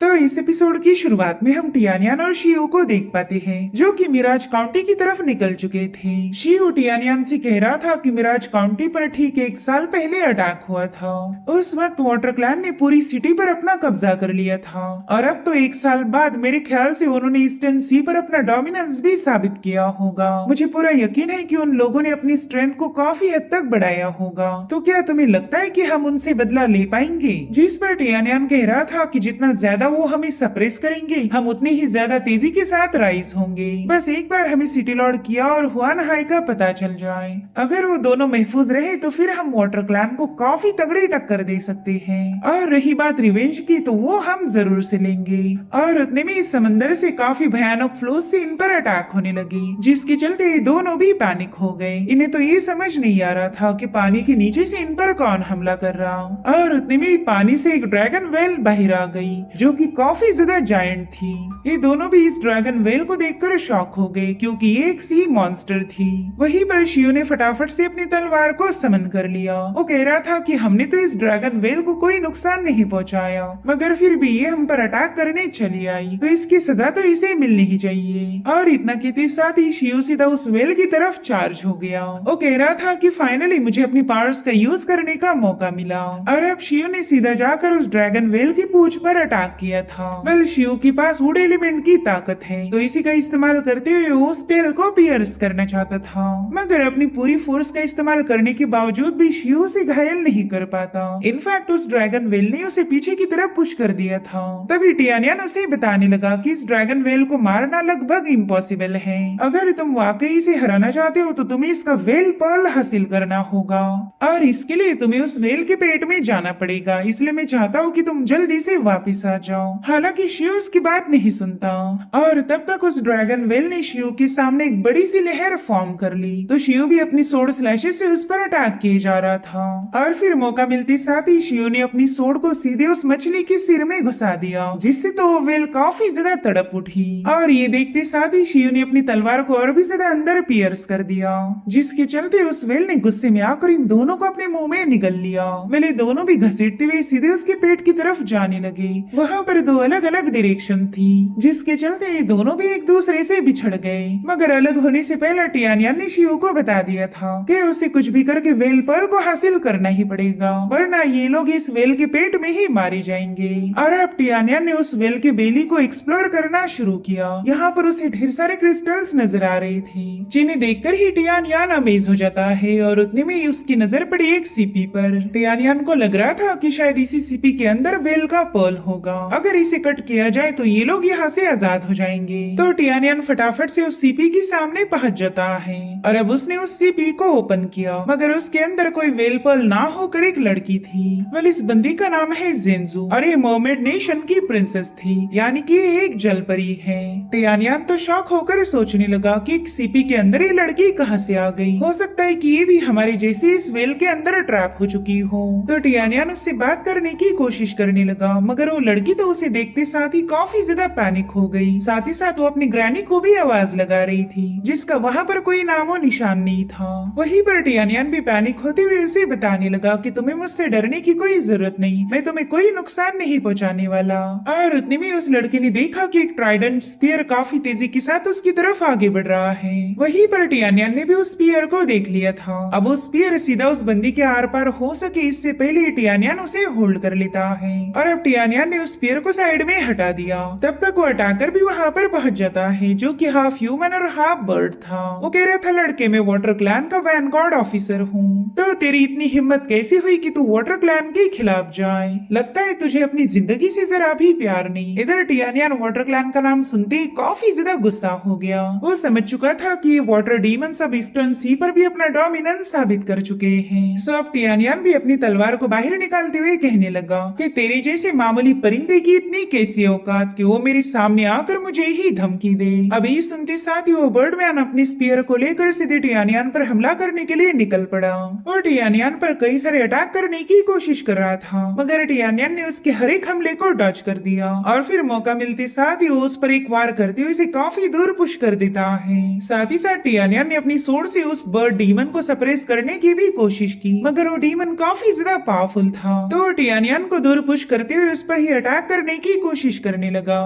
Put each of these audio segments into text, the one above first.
तो इस एपिसोड की शुरुआत में हम टियानियान और शियो को देख पाते हैं जो कि मिराज काउंटी की तरफ निकल चुके थे। शियो टियानियान से कह रहा था कि मिराज काउंटी पर ठीक 1 साल पहले अटैक हुआ था। उस वक्त वाटर क्लैन ने पूरी सिटी पर अपना कब्जा कर लिया था और अब तो 1 साल बाद मेरे ख्याल से उन्होंने ईस्टर्न सी पर अपना डोमिनेंस भी साबित किया होगा। मुझे पूरा यकीन है कि उन लोगों ने अपनी स्ट्रेंथ को काफी हद तक बढ़ाया होगा। तो क्या तुम्हें लगता है कि हम उनसे बदला ले पाएंगे? जिस पर टियानियान कह रहा था कि जितना ज्यादा वो हमें सप्रेस करेंगे हम उतनी ही ज्यादा तेजी के साथ राइज होंगे। बस एक बार हमें सिटी लॉर्ड किया और हुआन हाई का पता चल जाए। अगर वो दोनों महफूज रहे तो फिर हम वाटर क्लैन को काफी तगड़ी टक्कर दे सकते हैं। और रही बात रिवेंज की तो वो हम जरूर से लेंगे। और उतने में इस समंदर से काफी भयानक फ्लोज से इन पर अटैक होने लगी जिसके चलते ये दोनों भी पैनिक हो गए। इन्हें तो ये समझ नहीं आ रहा था कि पानी के नीचे से इन पर कौन हमला कर रहा। और उतने में पानी से एक ड्रैगन वेल बाहर आ गई जो कि काफी ज्यादा जायंट थी। ये दोनों भी इस ड्रैगन वेल को देखकर शॉक हो गए क्योंकि ये एक सी मॉन्स्टर थी। वहीं पर शियो ने फटाफट से अपनी तलवार को समन कर लिया। वो कह रहा था कि हमने तो इस ड्रैगन वेल को कोई नुकसान नहीं पहुंचाया मगर फिर भी ये हम पर अटैक करने चली आई तो इसकी सजा तो इसे मिलनी ही चाहिए। और इतना कहते साथ ही शियो सीधा उस वेल की तरफ चार्ज हो गया। वो कह रहा था कि फाइनली मुझे अपनी पावर्स का यूज करने का मौका मिला। और अब शियो ने सीधा जाकर उस ड्रैगन वेल की पूंछ पर अटैक किया था। वेल शियो के पास वुड एलिमेंट की ताकत है तो इसी का इस्तेमाल करते हुए वो उस टेल को पियर्स करना चाहता था मगर अपनी पूरी फोर्स का इस्तेमाल करने के बावजूद भी शियो उसे घायल नहीं कर पाता। इनफैक्ट उस ड्रैगन वेल ने उसे पीछे की तरफ पुश कर दिया था। तभी टियानियान उसे बताने लगा कि इस ड्रैगन वेल को मारना लगभग इम्पॉसिबल है। अगर तुम वाकई इसे हराना चाहते हो तो तुम्हें इसका वेल पर्ल हासिल करना होगा और इसके लिए तुम्हें उस वेल के पेट में जाना पड़ेगा। इसलिए मैं चाहता हूँ कि तुम जल्दी से वापस आ जाओ। हालांकि शियो उसकी बात नहीं सुनता और तब तक उस ड्रैगन वेल ने शियो के सामने एक बड़ी सी लहर फॉर्म कर ली तो शियो भी अपनी सोर्ड स्लैशेस से उस पर अटैक किए जा रहा था। और फिर मौका मिलते साथ ही शियो ने अपनी सोर्ड को सीधे उस मछली के सिर में घुसा दिया जिससे तो वो वेल काफी ज्यादा तड़प उठी। और ये देखते साथ ही शियो ने अपनी तलवार को और भी ज्यादा अंदर पियर्स कर दिया जिसके चलते उस वेल ने गुस्से में आकर इन दोनों को अपने मुंह में निगल लिया। वेल दोनों भी घसीटते हुए सीधे उसके पेट की तरफ जाने लगे। वहाँ पर दो अलग अलग डायरेक्शन थी जिसके चलते ये दोनों भी एक दूसरे से बिछड़ गए मगर अलग होने से पहले टियानियान ने शियो को बता दिया था कि उसे कुछ भी करके वेल पर्ल को हासिल करना ही पड़ेगा वरना ये लोग इस वेल के पेट में ही मारे जाएंगे। और अब टियानियान ने उस वेल के बेली को एक्सप्लोर करना शुरू किया। यहाँ पर उसे ढेर सारे क्रिस्टल्स नजर आ रहे थे जिन्हें देखकर ही टियानियान अमेज हो जाता है। और उतने में ही उसकी नजर पड़ी एक सीपी पर। टियानियान को लग रहा था कि शायद इसी सीपी के अंदर वेल का पर्ल होगा। अगर इसे कट किया जाए तो ये लोग यहाँ से आजाद हो जाएंगे। तो टियानियान फटाफट से उस सीपी के सामने पहुंच जाता है और अब उसने उस सीपी को ओपन किया मगर उसके अंदर कोई वेल पर्ल ना होकर एक लड़की थी। वेल इस बंदी का नाम है जेंजू और ये मर्मेड नेशन की प्रिंसेस थी यानी कि एक जल परी है। टियानियान तो शॉक होकर सोचने लगा कि एक सीपी के अंदर ये लड़की कहाँ से आ गई। हो सकता है कि ये भी हमारे जैसे इस वेल के अंदर ट्रैप हो चुकी हो। तो टियानियान उससे बात करने की कोशिश करने लगा मगर वो लड़की तो उसे देखते साथ ही काफी ज्यादा पैनिक हो गई। साथ ही साथ वो अपनी ग्रैनी को भी आवाज लगा रही थी जिसका वहाँ पर कोई नामो निशान नहीं था। वहीं पर टियानियान भी पैनिक होते हुए उसे बताने लगा कि तुम्हें मुझसे डरने की कोई जरूरत नहीं, मैं तुम्हें कोई नुकसान नहीं पहुँचाने वाला। और उतने में उस लड़के ने देखा कि एक ट्राइडेंट स्पीयर काफी तेजी के साथ उसकी तरफ आगे बढ़ रहा है। वहीं पर टियानियान ने भी उस स्पीयर को देख लिया था। अब वो स्पीयर सीधा उस बंदी के आर पार हो सके इससे पहले टियानियान उसे होल्ड कर लेता है और अब टियानियान ने उस स्पीयर को साइड में हटा दिया। तब तक वो अटैकर भी वहाँ पर पहुँच जाता है जो कि हाफ ह्यूमन और हाफ बर्ड था। वो कह रहा था लड़के मैं वाटर क्लैन का वैनगार्ड ऑफिसर हूँ तो तेरी इतनी हिम्मत कैसी हुई कि तू वाटर क्लैन के खिलाफ जाए। लगता है तुझे अपनी जिंदगी से जरा भी प्यार नहीं। इधर टियानियान वाटर क्लैन का नाम सुनते ही काफी ज्यादा गुस्सा हो गया। वो समझ चुका था कि वाटर डीमंस अब ईस्टर्न सी पर भी अपना डोमिनेंस साबित कर चुके हैं। सो अब टियानियान भी अपनी तलवार को बाहर निकालते हुए कहने लगा कि तेरे जैसे मामूली परिंदे की इतनी कैसी औकात कि वो मेरे सामने आकर मुझे ही धमकी दे। अभी सुनते साथ ही वो बर्डमैन अपनी स्पीयर को लेकर सीधे टियानियान पर हमला करने के लिए निकल पड़ा और टियानियान पर कई सारे अटैक करने की कोशिश कर रहा था, मगर टियानियान ने उसके हर एक हमले को डॉज कर दिया और फिर मौका मिलते साथ ही उस पर एक वार करते हुए उसे काफी दूर पुश कर देता है। साथ ही साथ टियानियान ने अपनी सोर्ड से उस बर्ड डीमन को सप्रेस करने की भी कोशिश की, मगर वो डीमन काफी ज्यादा पावरफुल था, तो टियानियान को दूर पुश करते हुए उस पर ही अटैक करने की कोशिश करने लगा।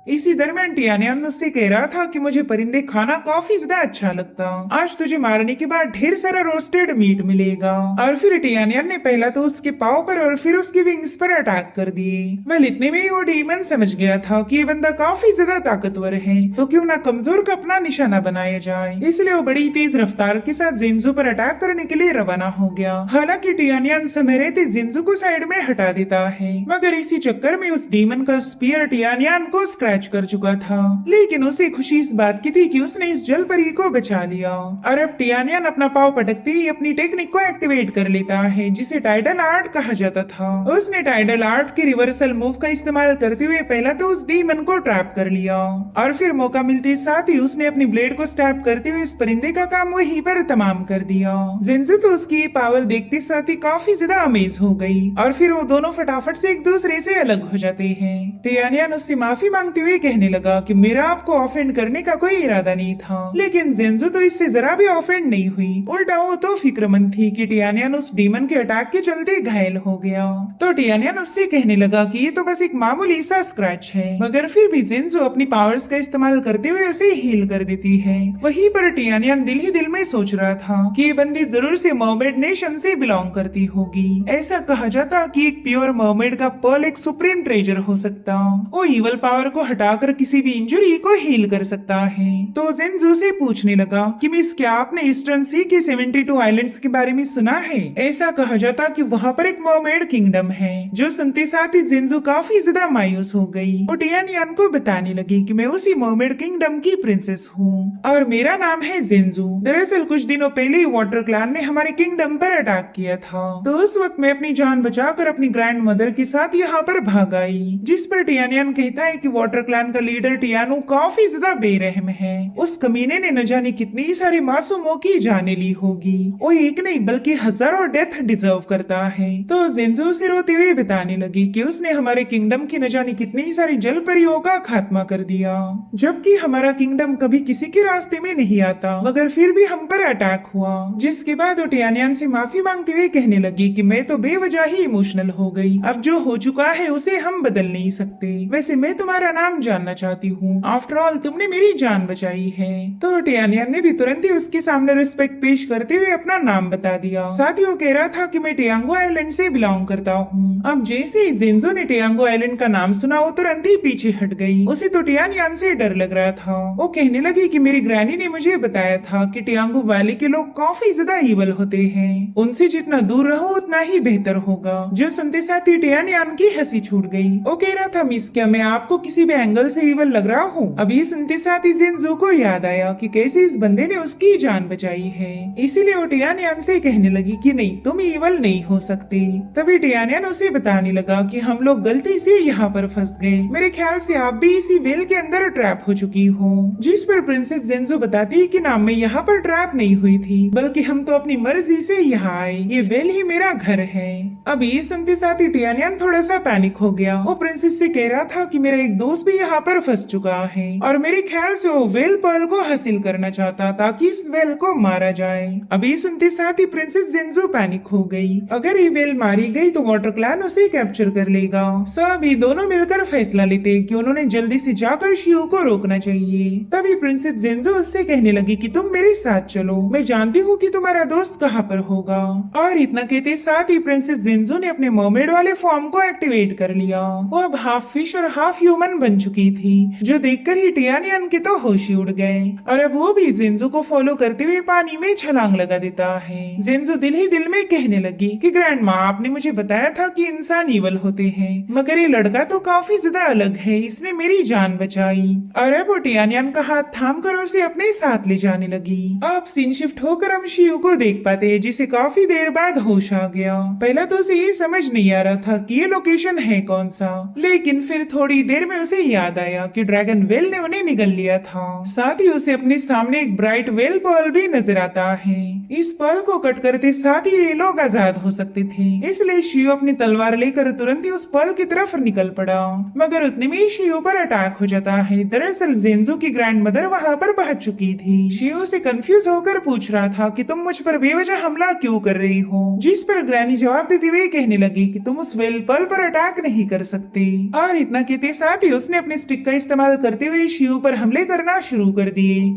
इसी दरमियान टियानियान मुझसे कह रहा था कि मुझे परिंदे खाना काफी ज्यादा अच्छा लगता, आज तुझे मारने के बाद ढेर सारा रोस्टेड मीट मिलेगा। और फिर टियानियान ने पहला तो उसके पाव पर और फिर उसके विंग्स पर अटैक कर दिए। वह इतने में ही वो डीमन समझ गया था कि ये बंदा काफी ज्यादा ताकतवर है, तो क्यों ना कमजोर का अपना निशाना बनाया जाए, इसलिए वो बड़ी तेज रफ्तार के साथ जिंजू पर अटैक करने के लिए रवाना हो गया। हालांकि टियानियान समय रहते जिंजू को साइड में हटा देता है, मगर इसी चक्कर में उस डीमन का स्पीयर टियानियान को कर चुका था, लेकिन उसे खुशी इस बात की थी कि उसने इस जल परी को बचा लिया। और अब टियानियान अपना पाव पटकते ही अपनी टेक्निक को एक्टिवेट कर लेता है, जिसे टाइडल आर्ट कहा जाता था। उसने टाइडल आर्ट के रिवर्सल मूव का इस्तेमाल करते हुए पहला तो उस डीमन को ट्रैप कर लिया और फिर मौका मिलते साथ ही उसने अपनी ब्लेड को स्टैब करते हुए इस परिंदे का काम वहीं पर तमाम कर दिया। जिंजू तो उसकी पावर देखते साथ ही काफी ज्यादा अमेज हो गई और फिर वो दोनों फटाफट से एक दूसरे से अलग हो जाते हैं। टियानियान उससे माफी मांगते हुए कहने लगा कि मेरा आपको ऑफेंड करने का कोई इरादा नहीं था, लेकिन जिंजू तो इससे जरा भी ऑफेंड नहीं हुई, उल्टा वो तो फिक्रमंद थी कि टियानियान उस डीमन के अटैक के चलते घायल हो गया। तो टियानियान उससे कहने लगा कि ये तो बस एक मामूली सा स्क्रैच है, मगर फिर भी जिंजू अपनी पावर्स का इस्तेमाल करते हुए उसे हील कर देती है। वहीं पर टियानियान दिल ही दिल में सोच रहा था कि ये बंदी जरूर से मर्मेड नेशन से बिलोंग करती होगी। ऐसा कहा जाता कि एक प्योर मर्मेड का पर्ल एक सुप्रीम ट्रेजर हो सकता, वो इवल पावर को हटाकर किसी भी इंजरी को हील कर सकता है। तो जिंजू से पूछने लगा कि मिस क्या आपने ईस्टर्न सी के 72 आइलैंड्स के बारे में सुना है? ऐसा कहा जाता कि वहाँ पर एक मर्मेड किंगडम है। जो सुनते साथ ही जिंजू काफी ज्यादा मायूस हो गई। वो टियानियान को बताने लगी कि मैं उसी मर्मेड किंगडम की प्रिंसेस हूँ और मेरा नाम है जिंजू। दरअसल कुछ दिनों पहले ही वाटर क्लैन ने हमारे किंगडम पर अटैक किया था, तो उस वक्त मैं अपनी जान बचाकर अपनी ग्रैंड मदर के साथ यहाँ पर भाग आई। जिस पर टियानियान कहता है कि वाटर क्लैन का लीडर टियानो काफी ज्यादा बेरहम है, उस कमीने ने न जाने कितनी सारी मासूमों की जाने ली होगी, वो एक नहीं बल्कि हजारों डेथ डिजर्व करता है। तो जिंजू से रोते हुए बताने लगी कि उसने हमारे किंगडम की न जाने कितनी सारी जल परियों का खात्मा कर दिया, जबकि हमारा किंगडम कभी किसी के रास्ते में नहीं आता, मगर फिर भी हम पर अटैक हुआ। जिसके बाद वो टियानियान से माफी मांगते हुए कहने लगी कि मैं तो बेवजह ही इमोशनल हो गई, अब जो हो चुका है उसे हम बदल नहीं सकते। वैसे मैं तुम्हारा नाम जानना चाहती हूँ, आफ्टर ऑल तुमने मेरी जान बचाई है। तो टियानियान ने भी तुरंत ही उसके सामने रिस्पेक्ट पेश करते हुए अपना नाम बता दिया। साथ ही वो कह रहा था कि मैं टियांगो आइलैंड से बिलोंग करता हूँ। अब जैसे ही जिंजो ने टियांगो आइलैंड का नाम सुना, वो तुरंत ही पीछे हट गई। उसे तो टियानियान से डर लग रहा था। वो कहने लगी कि मेरी ग्रैनी ने मुझे बताया था कि टियांगो वैली के लोग काफी ज्यादा ईवल होते हैं, उनसे जितना दूर रहो उतना ही बेहतर होगा। जो सुनते साथ ही टियानियान की हंसी छूट गई। वो कह रहा था मिस क्या मैं आपको किसी भी एंगल से ईवल लग रहा हूँ? अभी सुनते साथ ही जिंजो को याद आया कि कैसे इस बंदे ने उसकी जान बचाई है, इसीलिए वो टियानियान से कहने लगी कि नहीं तुम ईवल नहीं हो सकती। तभी टियानियान उसे बताने लगा कि हम लोग गलती से यहाँ पर फंस गए, मेरे ख्याल से आप भी इसी वेल के अंदर ट्रैप हो चुकी हो। जिस पर प्रिंसेस जिंजो बताती है कि ना मैं यहाँ पर ट्रैप नहीं हुई थी, बल्कि हम तो अपनी मर्जी से यहाँ आए, ये वेल ही मेरा घर है। अब ये सुनते साथ ही टियानियान थोड़ा सा पैनिक हो गया। वो प्रिंसेस से कह रहा था कि मेरा एक दोस्त भी यहाँ पर फंस चुका है और मेरे ख्याल से वो वेल पर्ल को हासिल करना चाहता ताकि इस वेल को मारा जाए। अभी सुनते साथ ही प्रिंसेस जिंजो पैनिक हो गई। अगर ये वेल मारी गई तो वाटर क्लैन उसे कैप्चर कर लेगा। सब ये दोनों मिलकर फैसला लेते कि उन्होंने जल्दी से जाकर शियो को रोकना चाहिए। तभी प्रिंसेस जिंजो उससे कहने लगी कि तुम मेरे साथ चलो, मैं जानती हूँ कि तुम्हारा दोस्त कहाँ पर होगा। और इतना कहते साथ ही प्रिंसेस जिंजो ने अपने मर्मेड वाले फॉर्म को एक्टिवेट कर लिया। वो अब हाफ फिश और हाफ ह्यूमन बन चुकी थी, जो देखकर ही टियानियान के तो होश ही उड़ गए और अब वो भी जिंजो को फॉलो करते हुए पानी में छलांग लगा देता है। जिंजो दिल ही दिल में कहने लगी कि ग्रैंड माँ आपने मुझे बताया था कि इंसान ईवल होते हैं, मगर ये लड़का तो काफी ज्यादा अलग है, इसने मेरी जान बचाई। और अब वो टियानियान का हाथ थाम कर उसे अपने साथ ले जाने लगी। अब सीन शिफ्ट होकर हम शियो को देख पाते हैं, जिसे काफी देर बाद होश आ गया। पहला तो उसे ये समझ नहीं आ रहा था कि ये लोकेशन है कौन सा, लेकिन फिर थोड़ी देर में उसे याद आया कि ड्रैगन वेल ने उन्हें निगल लिया था। साथ ही उसे अपने सामने एक ब्राइट वेल पर्ल भी नजर आता है। इस पर्ल को कट करते साथ ही ये लोग आजाद हो सकते थे, इसलिए शियो अपनी तलवार लेकर तुरंत ही उस पर्ल की तरफ निकल पड़ा। मगर उतने में शियो पर अटैक हो जाता है। दरअसल जेंजू की ग्रैंड मदर वहाँ पर पहुंच चुकी थी। शियो से कंफ्यूज होकर पूछ रहा था कि तुम मुझ पर बेवजह हमला क्यों कर रही हो, जिस पर ग्रैनी जवाब देते हुए कहने लगी कि तुम उस वेल पर्ल पर अटैक नहीं कर सकते। और इतना कहते साथ ही उसने अपने स्टिक का इस्तेमाल करते हुए शियो पर हमले करना शुरू कर दिए।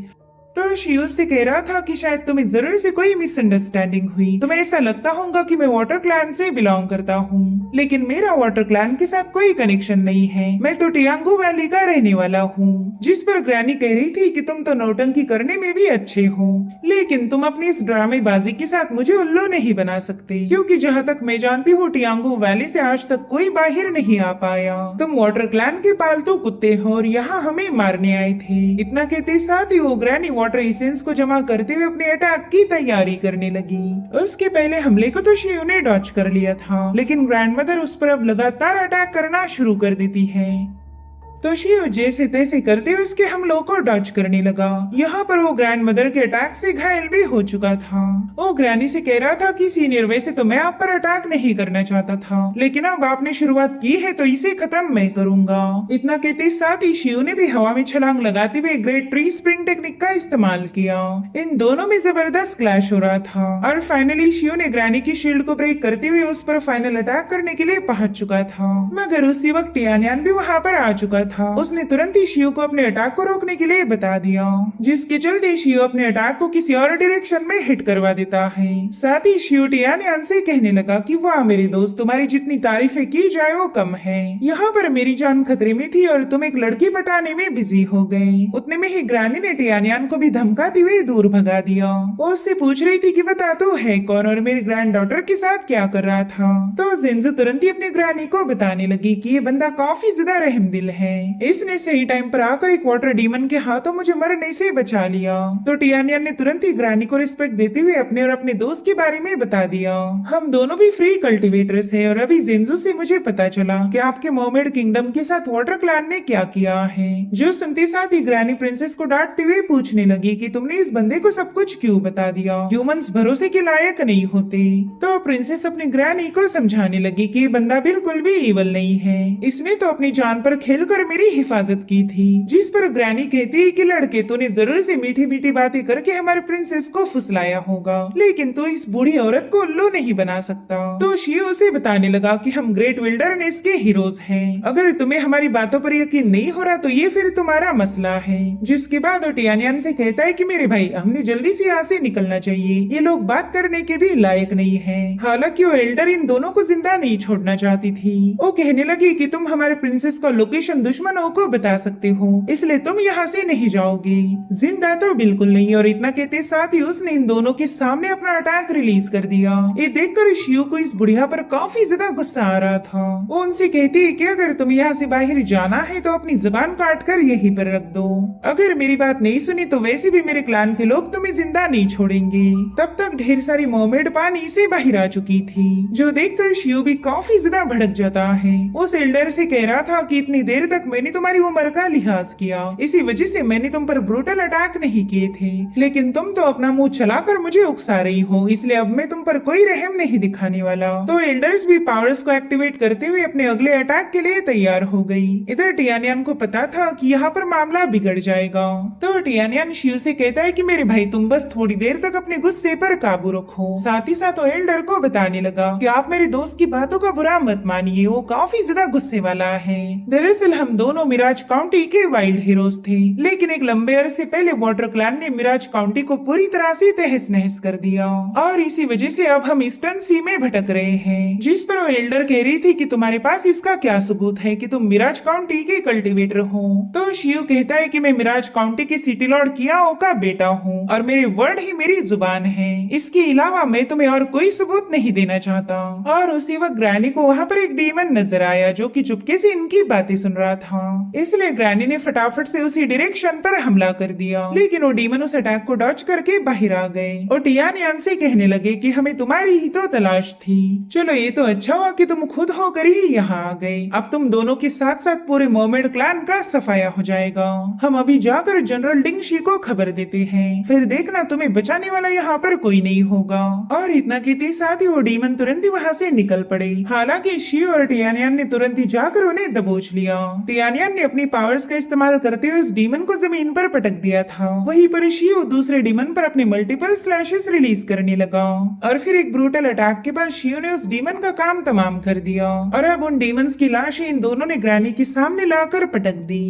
तो शियो से कह रहा था कि शायद तुम्हें जरूर से कोई मिसअंडरस्टैंडिंग हुई। तुम्हें ऐसा लगता होगा कि मैं वाटर क्लैन से बिलोंग करता हूँ, लेकिन मेरा वाटर क्लैन के साथ कोई कनेक्शन नहीं है। मैं तो टियांगो वैली का रहने वाला हूँ। जिस पर ग्रैनी कह रही थी कि तुम तो नौटंकी करने में भी अच्छे हो, लेकिन तुम अपनी इस ड्रामेबाजी के साथ मुझे उल्लू नहीं बना सकते, क्योंकि जहाँ तक मैं जानती हूँ टियांगो वैली से आज तक कोई बाहर नहीं आ पाया। तुम वाटर क्लैन के पालतू कुत्ते हो और यहाँ हमें मारने आए थे। इतना कहते साथ ही वो ग्रैनी वाटर एसेंस को जमा करते हुए अपने अटैक की तैयारी करने लगी। उसके पहले हमले को तो शियो ने डॉच कर लिया था, लेकिन ग्रैंड मदर उस पर अब लगातार अटैक करना शुरू कर देती है। तो शियो जैसे तैसे करते हुए उसके हमलों को डॉच करने लगा। यहाँ पर वो ग्रैंड मदर के अटैक से घायल भी हो चुका था। वो ग्रैनी से कह रहा था कि सीनियर वैसे तो मैं आप पर अटैक नहीं करना चाहता था, लेकिन अब आपने शुरुआत की है तो इसे खत्म मैं करूंगा। इतना कहते साथ ही शियो ने भी हवा में छलांग लगाते हुए ग्रेट ट्री स्प्रिंग टेक्निक का इस्तेमाल किया। इन दोनों में जबरदस्त क्लैश हो रहा था और फाइनली शियो ने ग्रैनी की शील्ड को ब्रेक करते हुए उस पर फाइनल अटैक करने के लिए पहुंच चुका था। मगर उसी वक्त टियान्यान भी वहाँ पर आ चुका था। उसने तुरंत ही शियो को अपने अटैक को रोकने के लिए बता दिया, जिसके चलते शियो अपने अटैक को किसी और डायरेक्शन में हिट करवा देता है। साथ ही शियो टियान्यान से कहने लगा कि वाह मेरे दोस्त, तुम्हारी जितनी तारीफें की जाए वो कम है। यहाँ पर मेरी जान खतरे में थी और तुम एक लड़की पटाने में बिजी हो गए। उतने में ही ग्रैनी ने टियान्यान को भी धमकाते हुए दूर भगा दिया। वो उससे पूछ रही थी कि बता तो है कौन और मेरी ग्रैंड डॉटर के साथ क्या कर रहा था। तो जेंजू तुरंत ही अपनी ग्रैनी को बताने लगी कि ये बंदा काफी ज्यादा रहमदिल है। इसने सही टाइम पर आकर एक वाटर डीमन के हाथों मुझे मरने से बचा लिया। तो टियान्यान ने तुरंत ही ग्रैनी को रिस्पेक्ट देते हुए अपने और अपने दोस्त के बारे में बता दिया। हम दोनों भी फ्री कल्टीवेटर्स हैं और अभी जेंजू से मुझे पता चला कि आपके मर्मेड किंगडम के साथ वाटर क्लैन ने क्या किया है। जो सुनते साथ ही ग्रैनी प्रिंसेस को डांटते हुए पूछने लगी कि तुमने इस बंदे को सब कुछ क्यों बता दिया, ह्यूमंस भरोसे के लायक नहीं होते। तो प्रिंसेस अपनी ग्रैनी को समझाने लगी कि ये बंदा बिल्कुल भी ईवल नहीं है, इसने तो अपनी जान पर खेलकर मेरी हिफाजत की थी। जिस पर ग्रैनी कहती है कि लड़के तूने जरूर से मीठी मीठी बातें करके हमारे प्रिंसेस को फुसलाया होगा, लेकिन तू इस बूढ़ी औरत को उल्लू नहीं बना सकता। तो शियो उसे बताने लगा कि हम ग्रेट विल्डरनेस के हीरोज हैं। अगर तुम्हें हमारी बातों पर यकीन नहीं हो रहा तो ये फिर तुम्हारा मसला है। जिसके बाद वो टियान्यान से कहता है कि मेरे भाई हमने जल्दी से यहाँ से निकलना चाहिए, ये लोग बात करने के भी लायक नहीं है। हालांकि वो एल्डर इन दोनों को जिंदा नहीं छोड़ना चाहती थी। वो कहने लगी कि तुम हमारे प्रिंसेस का लोकेशन दुश्मनों को बता सकते हो, इसलिए तुम यहाँ से नहीं जाओगे, जिंदा तो बिल्कुल नहीं। और इतना कहते साथ ही उसने इन दोनों के सामने अपना अटैक रिलीज कर दिया। ये देखकर शियो को इस बुढ़िया पर काफी ज्यादा गुस्सा आ रहा था। वो उनसे कहती है कि अगर तुम यहाँ से बाहर जाना है तो अपनी जुबान काट कर यहीं पर रख दो। अगर मेरी बात नहीं सुनी तो वैसे भी मेरे क्लैन के लोग तुम्हें जिंदा नहीं छोड़ेंगे। तब तक ढेर सारी मर्मेड पानी से बाहर आ चुकी थी, जो देखकर शियो भी काफी ज्यादा भड़क जाता है। उस एल्डर से कह रहा था कि इतनी देर तक मैंने तुम्हारी उम्र का लिहाज किया, इसी वजह से मैंने तुम पर ब्रूटल अटैक नहीं किए थे, लेकिन तुम तो अपना मुंह चलाकर मुझे उकसा रही हो, इसलिए अब मैं तुम पर कोई रहम नहीं दिखाने वाला। तो एल्डर्स भी पावर्स को एक्टिवेट करते हुए अपने अगले अटैक के लिए तैयार हो गई। इधर टियान्यान को पता था कि यहाँ पर मामला बिगड़ जाएगा। तो टियान्यान शिव से कहता है कि मेरे भाई तुम बस थोड़ी देर तक अपने गुस्से पर काबू रखो। साथ ही साथ वो एल्डर को बताने लगा कि आप मेरे दोस्त की बातों का बुरा मत मानिए, वो काफी ज्यादा गुस्से वाला है। दरअसल हम दोनों मिराज काउंटी के वाइल्ड हीरोज थे, लेकिन एक लंबे अरसे पहले वाटर क्लैन ने मिराज काउंटी को पूरी तरह से तहस नहस कर दिया और इसी वजह से अब हम ईस्टर्न सी में भटक रहे हैं। जिस पर वो एल्डर कह रही थी कि तुम्हारे पास इसका क्या सबूत है कि तुम मिराज काउंटी के कल्टीवेटर हो। तो शियो कहता है कि मैं मिराज काउंटी के सिटी लॉर्ड कियाओ का बेटा हूँ और मेरे वर्ड ही मेरी जुबान है, इसके अलावा मैं तुम्हें और कोई सबूत नहीं देना चाहता। और उसी वक्त ग्रैनी को वहाँ पर एक डीमन नजर आया जो कि चुपके से इनकी बातें सुन रहा था, इसलिए ग्रैनी ने फटाफट से उसी डायरेक्शन पर हमला कर दिया, लेकिन वो डीमन उस अटैक को डॉज करके बाहर आ गए और टियानियान से कहने लगे कि हमें तुम्हारी ही तो तलाश थी। चलो ये तो अच्छा हुआ कि तुम खुद होकर ही यहाँ आ गए। अब तुम दोनों के साथ साथ पूरे मर्मेड क्लैन का सफाया हो जाएगा। हम अभी जाकर जनरल डिंगशी को खबर देते हैं, फिर देखना तुम्हें बचाने वाला यहाँ पर कोई नहीं होगा। और इतना कहते साथ ही वो डीमन तुरंत ही वहाँ से निकल पड़े। हालांकि शी और टियानियान ने तुरंत ही जाकर उन्हें दबोच लिया। टियानियान ने अपनी पावर्स का इस्तेमाल करते हुए उस डीमन को जमीन पर पटक दिया था। वहीं पर शियो दूसरे डीमन पर अपने मल्टीपल स्लैशेस रिलीज करने लगा और फिर एक ब्रूटल अटैक के बाद शियो ने उस डीमन का काम तमाम कर दिया और अब उन डीमंस की लाशें इन दोनों ने ग्रैनी के सामने लाकर पटक दी।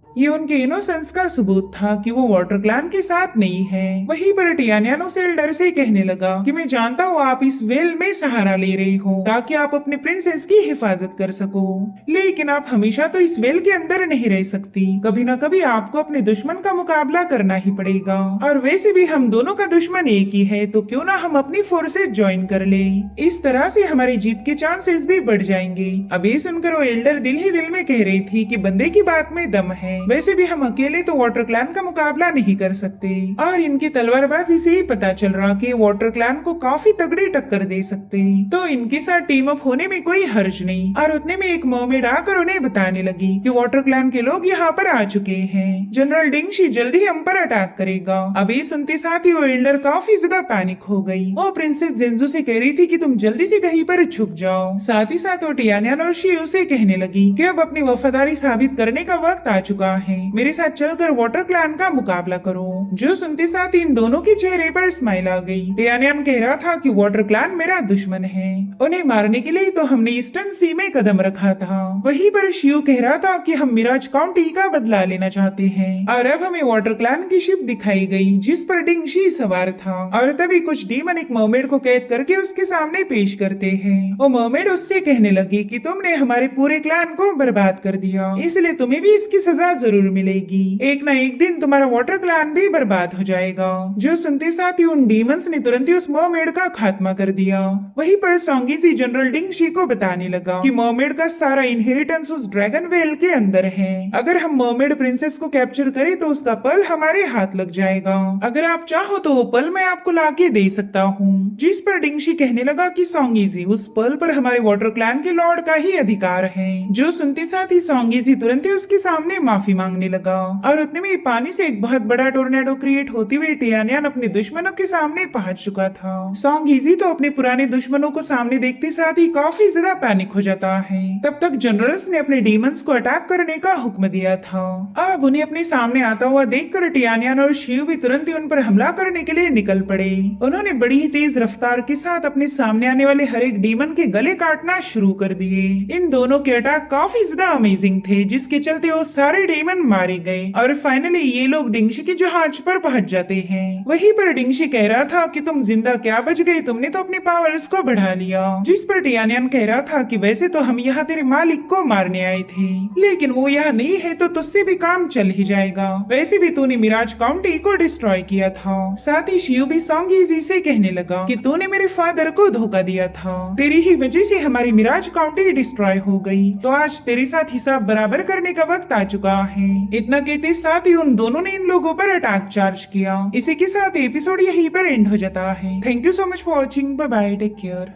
ये उनके इनोसेंस का सबूत था कि वो वाटर क्लैन के साथ नहीं है। वहीं पर टियानियान उसे डर से कहने लगा कि मैं जानता हूँ आप इस वेल में सहारा ले रही हो ताकि आप अपने प्रिंसेस की हिफाजत कर सको, लेकिन आप हमेशा तो इस वेल के अंदर नहीं रह सकती। कभी न कभी आपको अपने दुश्मन का मुकाबला करना ही पड़ेगा और वैसे भी हम दोनों का दुश्मन एक ही है, तो क्यों ना हम अपनी फोर्सेस ज्वाइन कर ले। इस तरह से हमारी जीत के चांसेस भी बढ़ जाएंगे। अब ये सुनकर वो एल्डर दिल ही दिल में कह रही थी कि बंदे की बात में दम है। वैसे भी हम अकेले तो वाटर क्लैन का मुकाबला नहीं कर सकते और इनकी तलवारबाजी से ही पता चल रहा कि वाटर क्लैन को काफी तगड़ी टक्कर दे सकते, तो इनके साथ टीम अप होने में कोई हर्ज नहीं। और उतने में एक मर्मेड आकर उन्हें बताने लगी कि वाटर क्लैन के लोग यहाँ पर आ चुके हैं, जनरल डिंगशी जल्दी हम पर अटैक करेगा। अब ये सुनते साथ ही वो एल्डर काफी ज्यादा पैनिक हो गई। वो प्रिंसेस जेंजू से कह रही थी कि तुम जल्दी से कहीं पर छुप जाओ। साथ ही साथ वो टियानियान और शियो से कहने लगी कि अब अपनी वफादारी साबित करने का वक्त आ चुका है, मेरे साथ चलकर वाटर क्लैन का मुकाबला करो। जो सुनते साथ इन दोनों के चेहरे पर स्माइल आ गई। टियानियान कह रहा था कि वाटर क्लैन मेरा दुश्मन है, उन्हें मारने के लिए तो हमने ईस्टर्न सी में कदम रखा था। वहीं पर शियो कह रहा था कि हम मिराज काउंटी का बदला लेना चाहते हैं और अब हमें वाटर क्लैन की शिप दिखाई गई जिस पर डिंगशी सवार था और तभी कुछ डीमन एक मर्मेड को कैद करके उसके सामने पेश करते हैं। वो मर्मेड उससे कहने लगी कि तुमने हमारे पूरे क्लैन को बर्बाद कर दिया, इसलिए तुम्हें भी इसकी सजा जरूर मिलेगी। एक ना एक दिन तुम्हारा वाटर क्लैन भी बर्बाद हो जाएगा। जो सुनते साथ ही उन डीमंस ने तुरंत ही उस मर्मेड का खात्मा कर दिया। वहीं पर सोंगीजी जनरल डिंगशी को बताने लगा कि मर्मेड का सारा इनहेरिटेंस उस ड्रैगन वेल के अंदर है। अगर हम मर्मेड प्रिंसेस को कैप्चर करें तो उसका पल हमारे हाथ लग जाएगा। अगर आप चाहो तो वो पल मैं आपको लाके दे सकता हूँ। जिस पर डिंगशी कहने लगा कि सोंगीजी उस पल पर हमारे वाटर क्लैन के लॉर्ड का ही अधिकार है। जो सुनते साथ ही सोंगीजी तुरंत ही उसके सामने माफी मांगने लगा और उतने में पानी से एक बहुत बड़ा टोर्नेडो क्रिएट होते हुए टियानियान अपने दुश्मनों के सामने पहुंच चुका था। सोंगीजी तो अपने पुराने दुश्मनों को सामने देखते साथ ही काफी ज्यादा पैनिक हो जाता है। तब तक जनरल्स ने अपने डीमंस को अटैक करने का हुक्म दिया था। अब उन्हें अपने सामने आता हुआ देखकर टियानियान और शिव भी तुरंत ही उन पर हमला करने के लिए निकल पड़े। उन्होंने बड़ी ही तेज रफ्तार के साथ अपने सामने आने वाले हर एक डीमन के गले काटना शुरू कर दिए। इन दोनों के अटैक काफी ज्यादा अमेजिंग थे, जिसके चलते वो सारे डीमन मारे गए और फाइनली ये लोग डिंगशी के जहाज पर पहुंच जाते हैं। वहीं पर डिंगशी कह रहा था कि तुम जिंदा क्या बच गए, तुमने तो अपने पावर्स को बढ़ा लिया। जिस पर टियानियान कह रहा था कि वैसे तो हम यहाँ तेरे मालिक को मारने आए थे, लेकिन वो यहाँ नहीं है तो तुझसे भी काम चल ही जाएगा। वैसे भी तूने मिराज काउंटी को डिस्ट्रॉय किया था। साथ ही शियो भी सोंगीजी से कहने लगा कि तूने मेरे फादर को धोखा दिया था, तेरी ही वजह से हमारी मिराज काउंटी डिस्ट्रॉय हो गई, तो आज तेरे साथ हिसाब बराबर करने का वक्त आ चुका है। इतना कहते साथ ही उन दोनों ने इन लोगों पर अटैक चार्ज किया। इसी के साथ एपिसोड यहीं पर एंड हो जाता है। Thank you so much for watching. Bye bye, take care.